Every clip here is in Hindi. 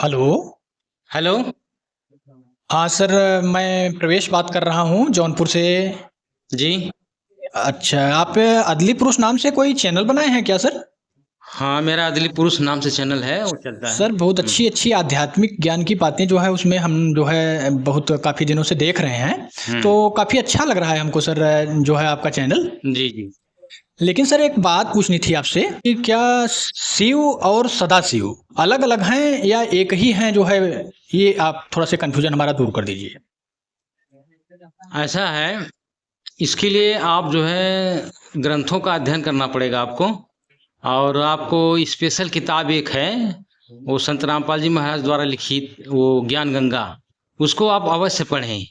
हेलो। हेलो। हाँ सर, मैं प्रवेश बात कर रहा हूँ जौनपुर से। जी। अच्छा, आप अदली पुरुष नाम से कोई चैनल बनाए हैं क्या सर? हाँ, मेरा अदली पुरुष नाम से चैनल है, वो चलता है। सर बहुत अच्छी अच्छी आध्यात्मिक ज्ञान की बातें जो है उसमें हम जो है बहुत काफ़ी दिनों से देख रहे हैं। तो हुँ। काफ़ी अच्छा लग रहा है हमको सर, जो है आपका चैनल। जी, जी। लेकिन सर एक बात पूछनी थी आपसे कि क्या शिव और सदाशिव अलग अलग हैं या एक ही हैं जो है? ये आप थोड़ा सा कन्फ्यूजन हमारा दूर कर दीजिए। ऐसा है, इसके लिए आप जो है ग्रंथों का अध्ययन करना पड़ेगा आपको। और आपको स्पेशल किताब एक है, वो संत रामपाल जी महाराज द्वारा लिखित वो ज्ञान गंगा, उसको आप अवश्य पढ़ें।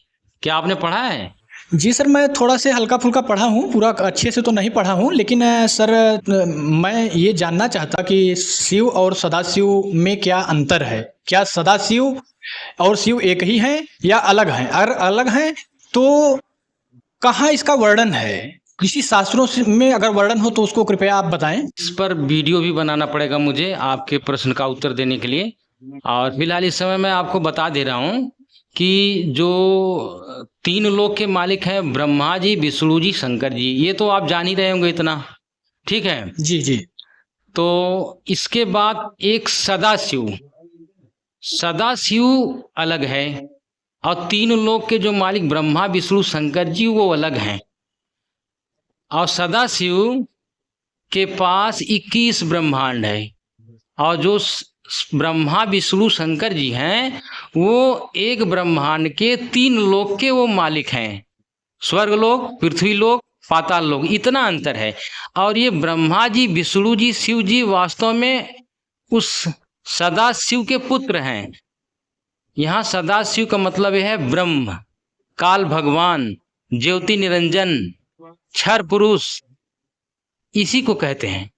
क्या आपने पढ़ा है? जी सर, मैं थोड़ा से हल्का-फुल्का पढ़ा हूँ, पूरा अच्छे से तो नहीं पढ़ा हूँ, लेकिन सर मैं ये जानना चाहता कि शिव और सदाशिव में क्या अंतर है? क्या सदाशिव और शिव एक ही हैं या अलग हैं? अगर अलग हैं, तो कहाँ इसका वर्णन है? किसी शास्त्रों से में अगर वर्णन हो तो उसको कृपया आप बताएँ। इस पर वीडियो भी बनाना पड़ेगा मुझे आपके प्रश्न का उत्तर देने के लिए। और फिलहाल इस समय मैं आपको बता दे रहा हूँ कि जो तीन लोक के मालिक हैं, ब्रह्मा जी, विष्णु जी, शंकर जी, ये तो आप जान ही रहे होंगे इतना। ठीक है। जी, जी। तो इसके बाद एक सदाशिव, सदाशिव अलग है। और तीन लोक के जो मालिक ब्रह्मा विष्णु शंकर जी वो अलग हैं। और सदाशिव के पास 21 ब्रह्मांड है। और जो ब्रह्मा विष्णु शंकर जी हैं, वो एक ब्रह्मांड के तीन लोक के वो मालिक हैं। स्वर्ग लोक, पृथ्वी लोक, पाताल लोक, इतना अंतर है। और ये ब्रह्मा जी, विष्णु जी, शिव जी वास्तव में उस सदा शिव के पुत्र हैं। यहाँ सदा शिव का मतलब यह है ब्रह्म, काल भगवान, ज्योति निरंजन, क्षर पुरुष, इसी को कहते हैं।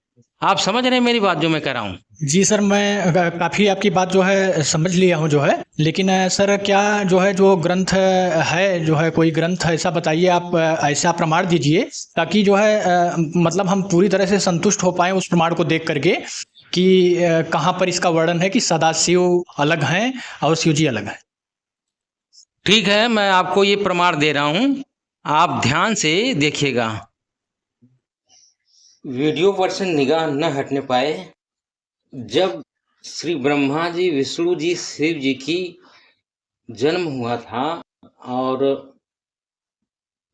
आप समझ रहे हैं मेरी बात जो मैं कह रहा हूँ? जी सर, मैं काफ़ी आपकी बात जो है समझ लिया हूँ जो है। लेकिन सर क्या जो है जो ग्रंथ है जो है कोई ग्रंथ ऐसा बताइए आप, ऐसा प्रमाण दीजिए ताकि जो है मतलब हम पूरी तरह से संतुष्ट हो पाएँ उस प्रमाण को देख कर के कि कहाँ पर इसका वर्णन है कि सदाशिव अलग हैं और शिव जी अलग हैं। ठीक है, मैं आपको ये प्रमाण दे रहा हूँ, आप ध्यान से देखिएगा। वीडियो पर से निगाह न हटने पाए। जब श्री ब्रह्मा जी, विष्णु जी, शिव जी की जन्म हुआ था और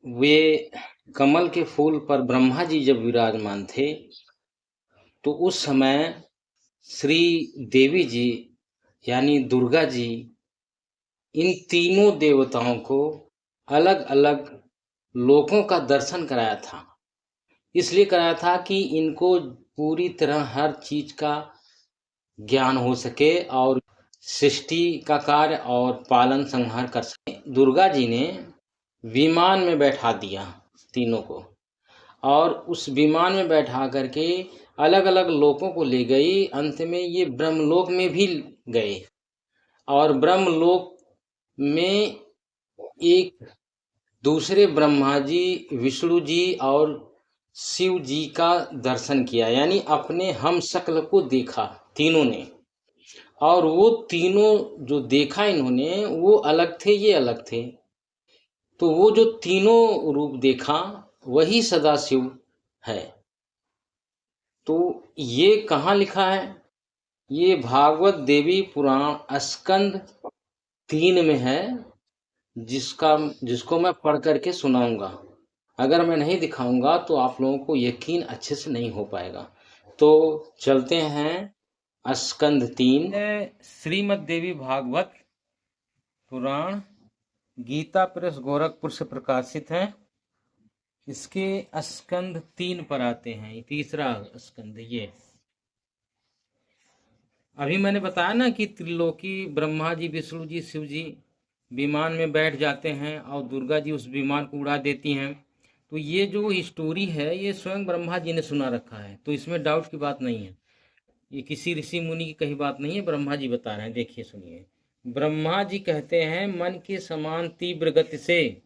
वे कमल के फूल पर ब्रह्मा जी जब विराजमान थे, तो उस समय श्री देवी जी यानी दुर्गा जी इन तीनों देवताओं को अलग-अलग लोकों का दर्शन कराया था। इसलिए कराया था कि इनको पूरी तरह हर चीज़ का ज्ञान हो सके और सृष्टि का कार्य और पालन संहार कर सके। दुर्गा जी ने विमान में बैठा दिया तीनों को, और उस विमान में बैठा करके अलग अलग लोकों को ले गई। अंत में ये ब्रह्मलोक में भी गए, और ब्रह्मलोक में एक दूसरे ब्रह्मा जी, विष्णु जी और शिव जी का दर्शन किया, यानी अपने हम शक्ल को देखा तीनों ने। और वो तीनों जो देखा इन्होंने, वो अलग थे, ये अलग थे। तो वो जो तीनों रूप देखा, वही सदाशिव है। तो ये कहाँ लिखा है? ये भागवत देवी पुराण स्कंद 3 में है, जिसको मैं पढ़ करके सुनाऊंगा। अगर मैं नहीं दिखाऊंगा तो आप लोगों को यकीन अच्छे से नहीं हो पाएगा। तो चलते हैं स्कंद 3। श्रीमद देवी भागवत पुराण, गीता प्रेस गोरखपुर से प्रकाशित है। इसके स्कंद 3 पर आते हैं, तीसरा स्कंद ये। अभी मैंने बताया ना कि त्रिलोकी ब्रह्मा जी, विष्णु जी, शिव जी विमान में बैठ जाते हैं और दुर्गा जी उस विमान को उड़ा देती हैं। तो ये जो स्टोरी है, ये स्वयं ब्रह्मा जी ने सुना रखा है, तो इसमें डाउट की बात नहीं है। ये किसी ऋषि मुनि की कही बात नहीं है, ब्रह्मा जी बता रहे हैं। देखिए, सुनिए। ब्रह्मा जी कहते हैं, मन के समान तीव्र गति से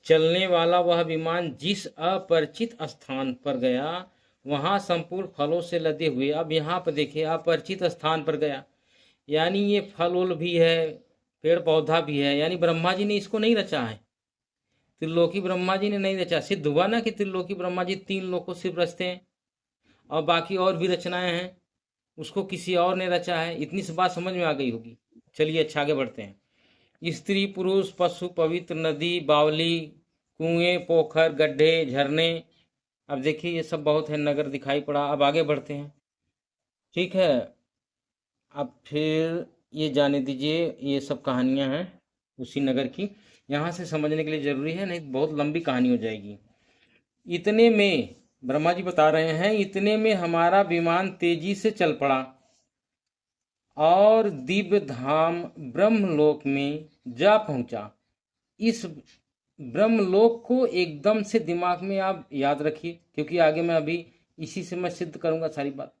चलने वाला वह विमान जिस अपरिचित स्थान पर गया, वहां संपूर्ण फलों से लदे हुए, अब यहाँ पर देखिए, अपरिचित स्थान पर गया, यानी ये फल उल भी है, पेड़ पौधा भी है, यानी ब्रह्मा जी ने इसको नहीं रचा है। त्रिलोकी ब्रह्मा जी ने नहीं रचा। सिद्ध हुआ ना कि त्रिलोकी ब्रह्मा जी 3 लोक को सिर्फ रचते हैं और बाकी और भी रचनाएं हैं उसको किसी और ने रचा है। इतनी सी बात समझ में आ गई होगी। चलिए अच्छा आगे बढ़ते हैं। स्त्री पुरुष पशु पवित्र नदी बावली कुएं पोखर गड्ढे झरने। अब देखिए ये सब बहुत है, नगर दिखाई पड़ा। अब आगे बढ़ते हैं, ठीक है। अब फिर ये जाने दीजिए, ये सब कहानियां हैं उसी नगर की। यहाँ से समझने के लिए जरूरी है, नहीं तो बहुत लंबी कहानी हो जाएगी। इतने में ब्रह्मा जी बता रहे हैं, इतने में हमारा विमान तेजी से चल पड़ा और दिव्य धाम ब्रह्मलोक में जा पहुंचा। इस ब्रह्मलोक को एकदम से दिमाग में आप याद रखिए, क्योंकि आगे मैं अभी इसी से मैं सिद्ध करूंगा सारी बात।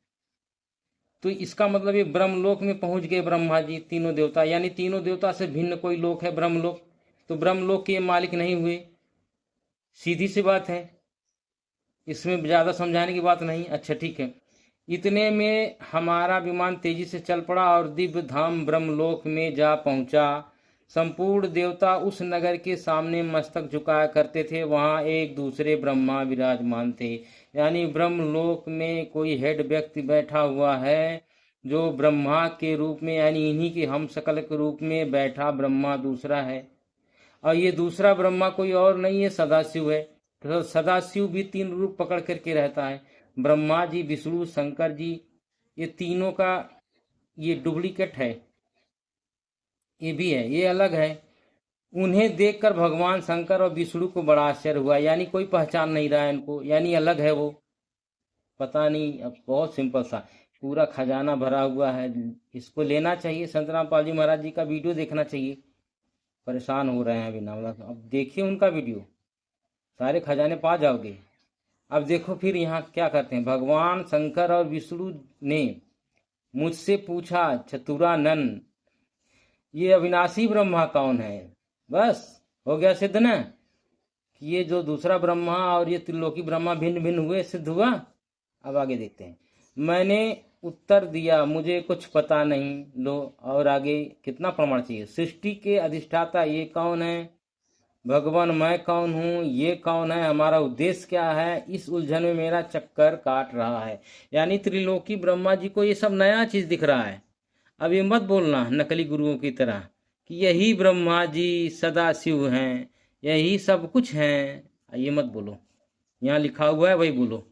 तो इसका मतलब ये ब्रह्मलोक में पहुंच गए ब्रह्मा जी, तीनों देवता, यानी तीनों देवता से भिन्न कोई लोक है ब्रह्मलोक। तो ब्रह्मलोक के मालिक नहीं हुए, सीधी सी बात है, इसमें ज़्यादा समझाने की बात नहीं। अच्छा ठीक है। इतने में हमारा विमान तेजी से चल पड़ा और दिव्य धाम ब्रह्मलोक में जा पहुंचा। संपूर्ण देवता उस नगर के सामने मस्तक झुकाया करते थे। वहां एक दूसरे ब्रह्मा विराजमान थे, यानी ब्रह्मलोक में कोई हेड व्यक्ति बैठा हुआ है जो ब्रह्मा के रूप में, यानी इन्हीं के हम शकल के रूप में बैठा ब्रह्मा दूसरा है। और ये दूसरा ब्रह्मा कोई और नहीं है, सदाशिव है। तो सदाशिव भी 3 रूप पकड़ करके रहता है। ब्रह्मा जी विष्णु शंकर जी, ये तीनों का ये डुप्लीकेट है, ये भी है, ये अलग है। उन्हें देखकर भगवान शंकर और विष्णु को बड़ा आश्चर्य हुआ, यानी कोई पहचान नहीं रहा है इनको, यानी अलग है वो। पता नहीं, अब बहुत सिंपल सा पूरा खजाना भरा हुआ है, इसको लेना चाहिए। संत रामपाल जी महाराज जी का वीडियो देखना चाहिए। परेशान हो रहे हैं अभी नावला, अब देखिए उनका वीडियो, सारे खजाने पा जाओगे। अब देखो फिर यहाँ क्या करते हैं। भगवान शंकर और विष्णु ने मुझसे पूछा, चतुरानन ये अविनाशी ब्रह्मा कौन है? बस हो गया सिद्ध ना कि ये जो दूसरा ब्रह्मा और ये त्रिलोकी ब्रह्मा भिन्न भिन्न हुए, सिद्ध हुआ। अब आगे देखते हैं। मैंने उत्तर दिया, मुझे कुछ पता नहीं। लो और आगे कितना प्रमाण चाहिए। सृष्टि के अधिष्ठाता ये कौन है? भगवान मैं कौन हूँ? ये कौन है? हमारा उद्देश्य क्या है? इस उलझन में मेरा चक्कर काट रहा है। यानी त्रिलोकी ब्रह्मा जी को ये सब नया चीज दिख रहा है। अब ये मत बोलना नकली गुरुओं की तरह कि यही ब्रह्मा जी सदा शिव हैं, यही सब कुछ हैं, ये मत बोलो। यहाँ लिखा हुआ है वही बोलो।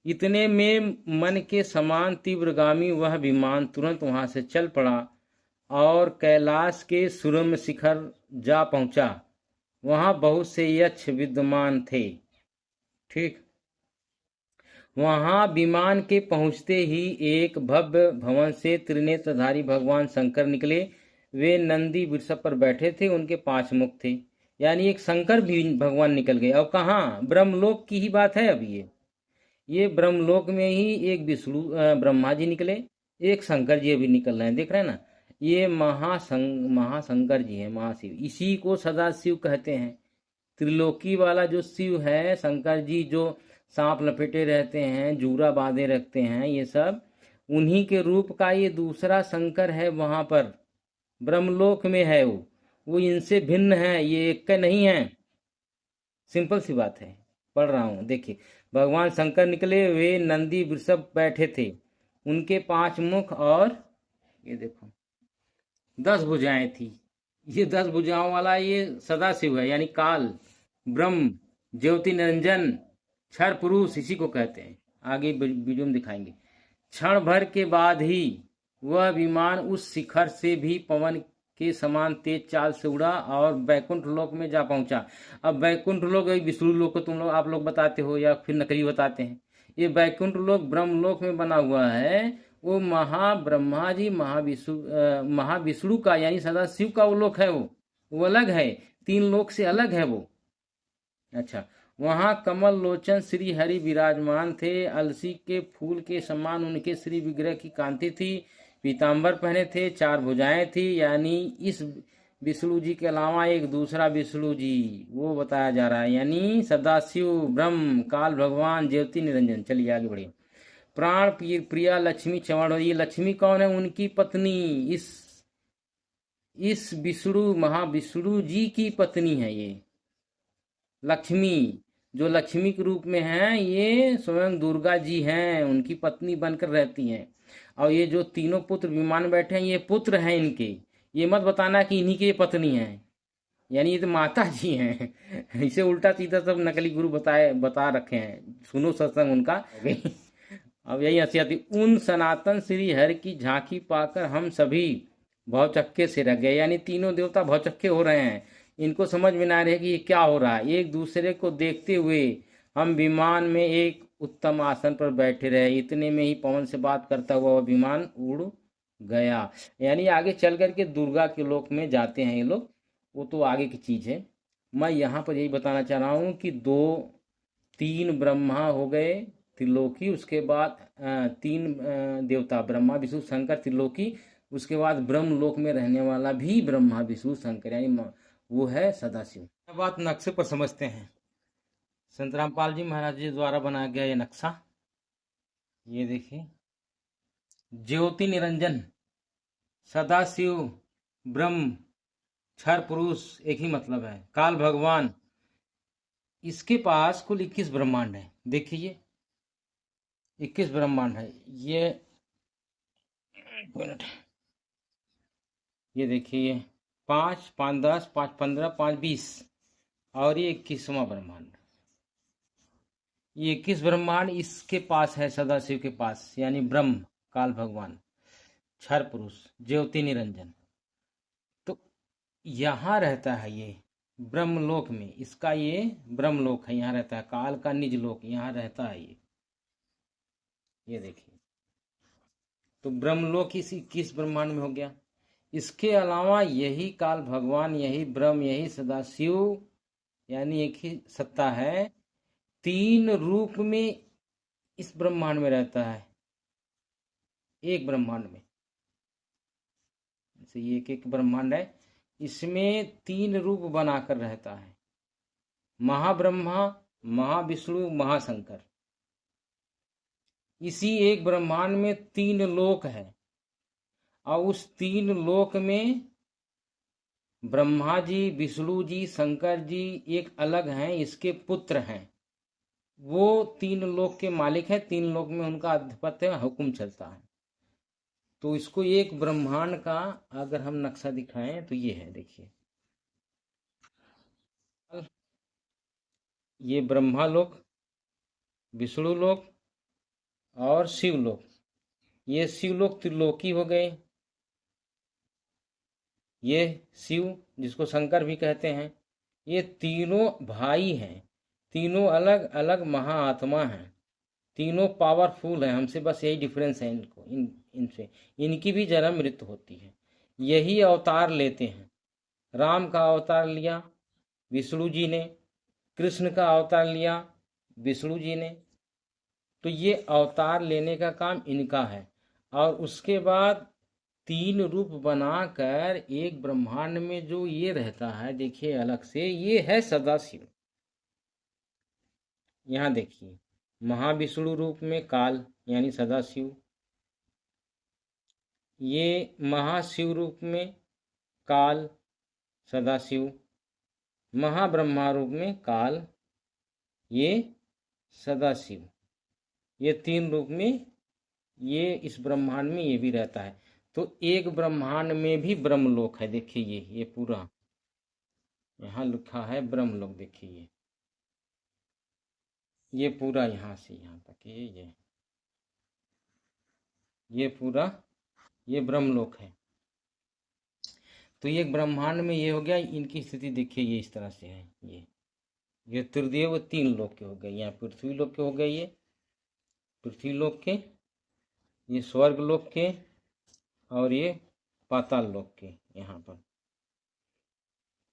इतने में मन के समान तीव्रगामी वह विमान तुरंत वहां से चल पड़ा और कैलाश के सुरम्य शिखर जा पहुंचा। वहां बहुत से यक्ष विद्यमान थे। ठीक, वहां विमान के पहुंचते ही एक भव्य भवन से त्रिनेत्रधारी भगवान शंकर निकले। वे नंदी वृषभ पर बैठे थे, उनके 5 मुख थे। यानी एक शंकर भी भगवान निकल गए। और कहाँ? ब्रह्मलोक की ही बात है। अब ये ब्रह्मलोक में ही एक विष्णु ब्रह्मा जी निकले, एक शंकर जी अभी निकल रहे हैं, देख रहे हैं ना। ये महाशंकर जी है, महाशिव। इसी को सदाशिव कहते हैं। त्रिलोकी वाला जो शिव है शंकर जी, जो सांप लपेटे रहते हैं, जूरा बांधे रखते हैं, ये सब उन्हीं के रूप का ये दूसरा शंकर है। वहां पर ब्रह्मलोक में है वो इनसे भिन्न है, ये एक का नहीं है। सिंपल सी बात है, पढ़ रहा हूं देखिए। भगवान शंकर निकले, वे नंदी वृषभ बैठे थे, उनके 5 मुख और ये देखो 10 भुजाएं थी। ये 10 भुजाओं वाला ये सदाशिव है, यानी काल ब्रह्म ज्योति निरंजन क्षर पुरुष, इसी को कहते हैं। आगे वीडियो में दिखाएंगे। क्षण भर के बाद ही वह विमान उस शिखर से भी पवन के समान तेज चाल से उड़ा और बैकुंठ लोक में जा पहुंचा। अब बैकुंठ लोक विष्णु लोक को तुम लोग आप लोग बताते हो या फिर नकली बताते हैं। ये बैकुंठ लोक ब्रह्मलोक में बना हुआ है। वो महाब्रह्मा जी महाविष्णु का यानी सदाशिव का वो लोक है। वो अलग है, 3 लोक से अलग है वो। अच्छा, वहां कमल लोचन श्री हरि विराजमान थे। अलसी के फूल के समान उनके श्री विग्रह की कांति थी। पीताम्बर पहने थे, 4 भुजाएं थी। यानी इस विष्णु जी के अलावा एक दूसरा विष्णु जी वो बताया जा रहा है, यानी सदाशिव ब्रह्म काल भगवान ज्योति निरंजन। चलिए आगे बढ़िए। प्राण प्रिया लक्ष्मी चौहान। और ये लक्ष्मी कौन है? उनकी पत्नी, इस विष्णु महाविष्णु जी की पत्नी है ये लक्ष्मी। जो लक्ष्मी के रूप में है ये स्वयं दुर्गा जी हैं, उनकी पत्नी बनकर रहती हैं। और ये जो तीनों पुत्र विमान में बैठे हैं ये पुत्र हैं इनके। ये मत बताना कि इन्हीं की पत्नी हैं, यानी ये तो माता जी हैं। इसे उल्टा सीधा सब नकली गुरु बता रखे हैं। सुनो सत्संग उनका। अब यही हंसी आती। उन सनातन श्री हरि की झांकी पाकर हम सभी भौचक्के से रह गए। यानी तीनों देवता भौचक्के हो रहे हैं, इनको समझ में ना रहे कि ये क्या हो रहा है। एक दूसरे को देखते हुए हम विमान में एक उत्तम आसन पर बैठे रहे। इतने में ही पवन से बात करता हुआ वह विमान उड़ गया। यानी आगे चल करके दुर्गा के लोक में जाते हैं ये लोग, वो तो आगे की चीज है। मैं यहाँ पर यही बताना चाह रहा हूँ कि 3 ब्रह्मा हो गए त्रिलोकी, उसके बाद 3 देवता ब्रह्मा विष्णु शंकर त्रिलोकी, उसके बाद ब्रह्मलोक में रहने वाला भी ब्रह्मा विष्णु शंकर, यानी वो है सदाशिव। बात नक्शे पर समझते हैं। संत रामपाल जी महाराज जी द्वारा बनाया गया ये नक्शा, ये देखिए। ज्योति निरंजन सदाशिव ब्रह्म क्षर पुरुष एक ही मतलब है, काल भगवान। इसके पास कुल 21 ब्रह्मांड है। देखिए 21 ब्रह्मांड है। ये मिनट, ये देखिए 5 5 10 5 15 5 20 और ये 21वां ब्रह्मांड। ये 21 ब्रह्मांड इसके पास है, सदाशिव के पास, यानी ब्रह्म काल भगवान क्षर पुरुष ज्योति निरंजन। तो यहाँ रहता है ये ब्रह्मलोक में, इसका ये ब्रह्मलोक है, यहाँ रहता है। काल का निज लोक यहाँ रहता है ये देखिए। तो ब्रह्मलोक इस 21 ब्रह्मांड में हो गया। इसके अलावा यही काल भगवान, यही ब्रह्म, यही सदाशिव, यानी एक ही सत्ता है, 3 रूप में इस ब्रह्मांड में रहता है। एक ब्रह्मांड में जैसे ये एक ब्रह्मांड है, इसमें 3 रूप बनाकर रहता है। महाब्रह्मा, महाविष्णु, महाशंकर। इसी एक ब्रह्मांड में 3 लोक है, और उस 3 लोक में ब्रह्मा जी, विष्णु जी, शंकर जी एक अलग हैं, इसके पुत्र हैं। वो 3 लोक के मालिक है, 3 लोक में उनका आधिपत्य हुक्म चलता है। तो इसको एक ब्रह्मांड का अगर हम नक्शा दिखाएं तो ये है, देखिए। ये ब्रह्मा लोक, विष्णु लोक और शिवलोक। ये शिवलोक त्रिलोकी हो गए। ये शिव जिसको शंकर भी कहते हैं, ये तीनों भाई हैं, तीनों अलग अलग महाआत्मा हैं, तीनों पावरफुल हैं। हमसे बस यही डिफरेंस है इनको, इनसे। इनकी भी जन्म मृत्यु होती है, यही अवतार लेते हैं। राम का अवतार लिया विष्णु जी ने, कृष्ण का अवतार लिया विष्णु जी ने। तो ये अवतार लेने का काम इनका है। और उसके बाद 3 रूप बनाकर एक ब्रह्मांड में जो ये रहता है, देखिए अलग से, ये है सदाशिव। यहाँ देखिए महाविष्णु रूप में काल यानी सदाशिव, ये महाशिव रूप में काल सदाशिव, महाब्रह्मा रूप में काल ये सदाशिव। ये 3 रूप में ये इस ब्रह्मांड में ये भी रहता है। तो एक ब्रह्मांड में भी ब्रह्मलोक है। देखिए ये पूरा यहाँ लिखा है ब्रह्मलोक। देखिए ये पूरा यहाँ से यहाँ तक ये पूरा ये ब्रह्मलोक है। तो ये ब्रह्मांड में ये हो गया। इनकी स्थिति देखिए ये इस तरह से है। ये त्रिदेव 3 लोक के हो गए। यहाँ पृथ्वी लोक के हो गए, ये पृथ्वी लोक के, ये स्वर्ग लोक के, और ये पाताल लोक के यहाँ पर।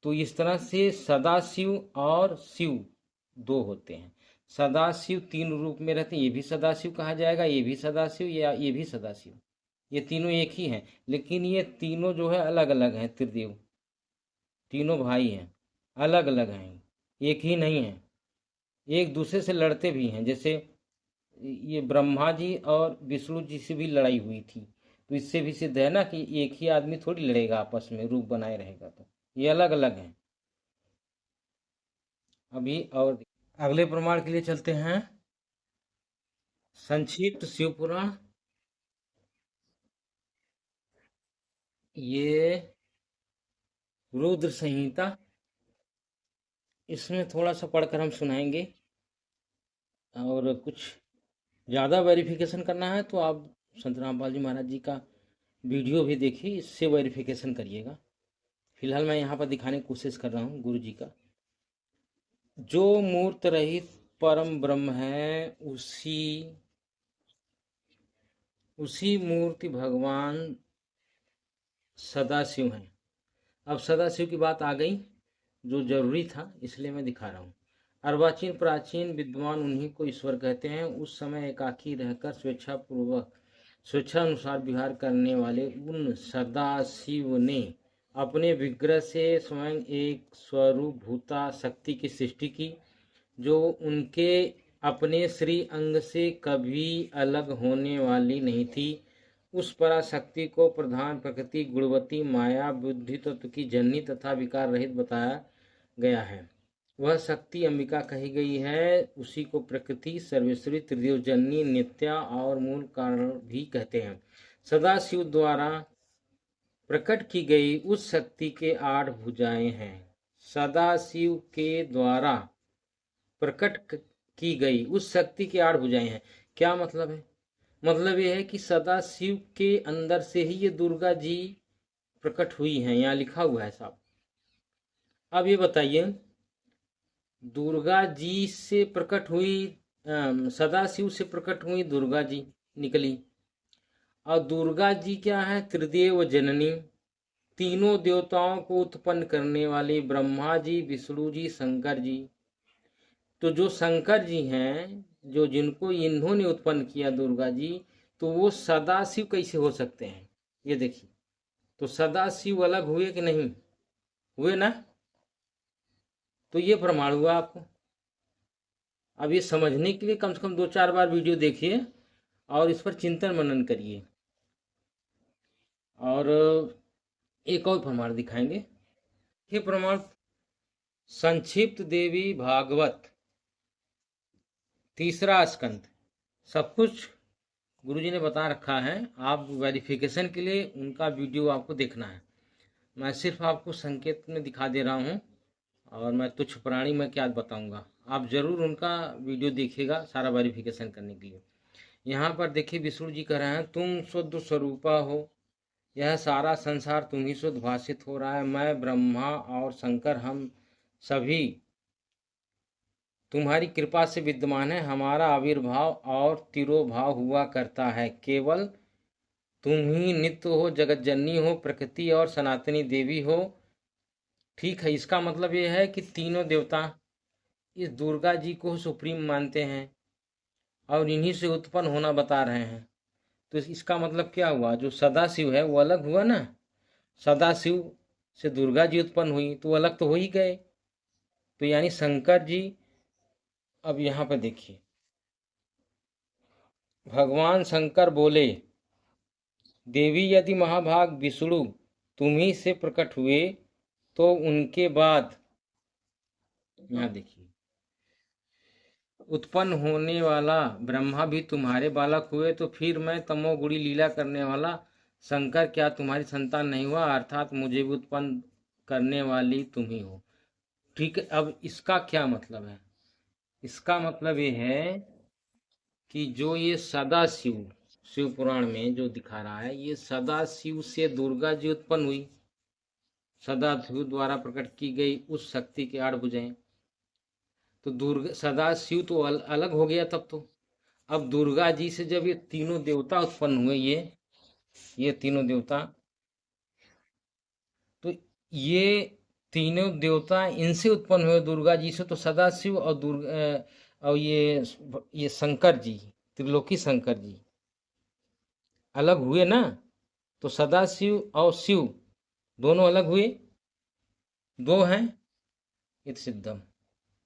तो इस तरह से सदाशिव और शिव 2 होते हैं। सदाशिव 3 रूप में रहते हैं, ये भी सदाशिव कहा जाएगा, ये भी सदाशिव, या ये भी सदाशिव। ये तीनों एक ही हैं, लेकिन ये तीनों जो है अलग अलग हैं। त्रिदेव तीनों भाई हैं, अलग अलग हैं, एक ही नहीं है, एक दूसरे से लड़ते भी हैं। जैसे ये ब्रह्मा जी और विष्णु जी से भी लड़ाई हुई थी, तो इससे भी सिद्ध है ना कि एक ही आदमी थोड़ी लड़ेगा आपस में, रूप बनाए रहेगा, तो ये अलग अलग है। अभी और अगले प्रमाण के लिए चलते हैं। संक्षिप्त शिव पुराण, ये रुद्र संहिता, इसमें थोड़ा सा पढ़कर हम सुनाएंगे, और कुछ ज़्यादा वेरिफिकेशन करना है तो आप संत रामपाल जी महाराज जी का वीडियो भी देखिए, इससे वेरिफिकेशन करिएगा। फिलहाल मैं यहाँ पर दिखाने की कोशिश कर रहा हूँ गुरु जी का। जो मूर्त रहित परम ब्रह्म है, उसी मूर्ति भगवान सदाशिव हैं। अब सदाशिव की बात आ गई, जो जरूरी था, इसलिए मैं दिखा रहा हूँ। अर्वाचीन प्राचीन विद्वान उन्हीं को ईश्वर कहते हैं। उस समय एकाकी रहकर स्वेच्छानुसार विहार करने वाले उन सदाशिव ने अपने विग्रह से स्वयं एक स्वरूप भूता शक्ति की सृष्टि की, जो उनके अपने श्री अंग से कभी अलग होने वाली नहीं थी। उस पराशक्ति को प्रधान प्रकृति गुणवती माया बुद्धि तत्व की जननी तथा विकार रहित बताया गया है। वह शक्ति अंबिका कही गई है। उसी को प्रकृति, सर्वेश्वरी, त्रिदेव जननी, नित्या और मूल कारण भी कहते हैं। सदाशिव द्वारा प्रकट की गई उस शक्ति के 8 भुजाएं हैं। सदाशिव के द्वारा प्रकट की गई उस शक्ति की 8 भुजाएं हैं। क्या मतलब है? मतलब ये है कि सदाशिव के अंदर से ही ये दुर्गा जी प्रकट हुई हैं, यहाँ लिखा हुआ है साहब। अब ये बताइए, दुर्गा जी से प्रकट हुई, सदाशिव से प्रकट हुई दुर्गा जी निकली, और दुर्गा जी क्या है? त्रिदेव जननी, तीनों देवताओं को उत्पन्न करने वाली, ब्रह्मा जी, विष्णु जी, शंकर जी। तो जो शंकर जी हैं, जो जिनको इन्होंने उत्पन्न किया दुर्गा जी, तो वो सदाशिव कैसे हो सकते हैं? ये देखिए, तो सदाशिव अलग हुए कि नहीं हुए ना? तो ये प्रमाण हुआ आपको। अब ये समझने के लिए कम से कम 2-4 बार वीडियो देखिए और इस पर चिंतन मनन करिए। और एक और प्रमाण दिखाएंगे। ये प्रमाण संक्षिप्त देवी भागवत 3रा स्कंद, सब कुछ गुरुजी ने बता रखा है। आप वेरिफिकेशन के लिए उनका वीडियो आपको देखना है। मैं सिर्फ आपको संकेत में दिखा दे रहा हूँ, और मैं तुच्छ प्राणी में क्या बताऊंगा। आप जरूर उनका वीडियो देखिएगा सारा वेरिफिकेशन करने के लिए। यहाँ पर देखिए, विष्णु जी कह रहे हैं, तुम शुद्ध स्वरूपा हो, यह सारा संसार तुम ही शुद्ध भाषित हो रहा है। मैं, ब्रह्मा और शंकर, हम सभी तुम्हारी कृपा से विद्यमान है। हमारा आविर्भाव और तिरोभाव हुआ करता है। केवल तुम ही नित्य हो, जगत जननी हो, प्रकृति और सनातनी देवी हो। ठीक है, इसका मतलब ये है कि तीनों देवता इस दुर्गा जी को सुप्रीम मानते हैं और इन्हीं से उत्पन्न होना बता रहे हैं। तो इसका मतलब क्या हुआ? जो सदाशिव है वो अलग हुआ ना। सदाशिव से दुर्गा जी उत्पन्न हुई तो वो अलग तो हो ही गए। तो यानी शंकर जी, अब यहाँ पर देखिए, भगवान शंकर बोले, देवी यदि महाभाग विष्णु तुम्ही से प्रकट हुए, तो उनके बाद यहाँ देखिए, उत्पन्न होने वाला ब्रह्मा भी तुम्हारे बालक हुए। तो फिर मैं तमोगुणी लीला करने वाला शंकर क्या तुम्हारी संतान नहीं हुआ? अर्थात मुझे भी उत्पन्न करने वाली तुम ही हो। ठीक है, अब इसका क्या मतलब है? इसका मतलब ये है कि जो ये सदाशिव, शिव पुराण में जो दिखा रहा है, ये सदाशिव से दुर्गा जी उत्पन्न हुई। सदाशिव द्वारा प्रकट की गई उस शक्ति के 8 भुजाएं। तो दुर्गा, सदाशिव तो अलग हो गया तब तो। अब दुर्गा जी से जब ये तीनों देवता उत्पन्न हुए, ये तीनों देवता, तो ये तीनों देवता इनसे उत्पन्न हुए दुर्गा जी से। तो सदाशिव और दुर्गा और ये शंकर जी, त्रिलोकी शंकर जी अलग हुए ना। तो सदाशिव और शिव दोनों अलग हुए, दो हैं, इत सिद्धम।